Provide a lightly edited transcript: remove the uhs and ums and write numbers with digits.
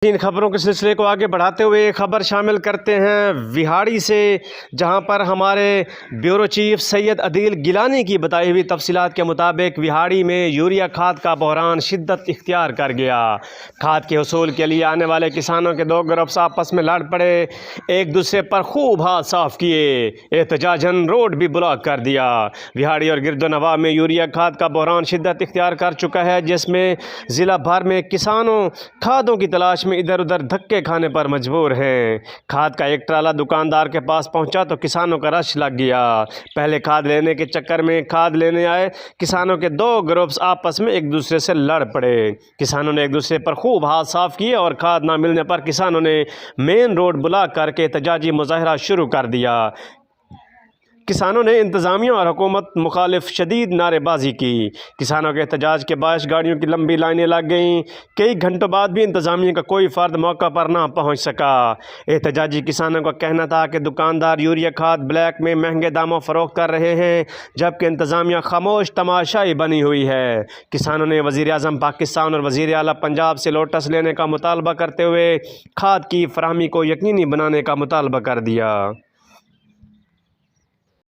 इन खबरों के सिलसिले को आगे बढ़ाते हुए खबर शामिल करते हैं विहाड़ी से, जहां पर हमारे ब्यूरो चीफ सैयद अदील गिलानी की बताई हुई तफसीलात के मुताबिक विहाड़ी में यूरिया खाद का बहरान शिद्दत इख्तियार कर गया। खाद के हसूल के लिए आने वाले किसानों के दो ग्रुप्स आपस में लड़ पड़े, एक दूसरे पर खूब हाथ साफ किए, एहतजाजन रोड भी ब्लॉक कर दिया। विहाड़ी और गिरदोनवा में यूरिया खाद का बहरान शिद्दत इख्तियार कर चुका है, जिसमें ज़िला भर में किसानों खादों की तलाश में इधर उधर धक्के खाने पर मजबूर हैं। खाद का एक ट्राला दुकानदार के पास पहुंचा तो किसानों का रश लग गया। पहले खाद लेने के चक्कर में खाद लेने आए किसानों के दो ग्रुप्स आपस में एक दूसरे से लड़ पड़े। किसानों ने एक दूसरे पर खूब हाथ साफ किए और खाद ना मिलने पर किसानों ने मेन रोड ब्लॉक करके एहतजाजी मुजाहरा शुरू कर दिया। किसानों ने इंतज़ामिया और हुकूमत मुखालिफ शदीद नारेबाजी की। किसानों के एहतजाज के बायस गाड़ियों की लंबी लाइनें लग गईं। कई घंटों बाद भी इंतज़ामिया का कोई फ़र्द मौका पर ना पहुंच सका। एहतजाजी किसानों का कहना था कि दुकानदार यूरिया खाद ब्लैक में महंगे दामों फ़रोख्त कर रहे हैं, जबकि इंतज़ामिया खामोश तमाशाई बनी हुई है। किसानों ने वज़ीर आज़म पाकिस्तान और वज़ीर आला पंजाब से लोटस लेने का मुतालबा करते हुए खाद की फराहमी को यकीनी बनाने का मुतालबा कर दिया।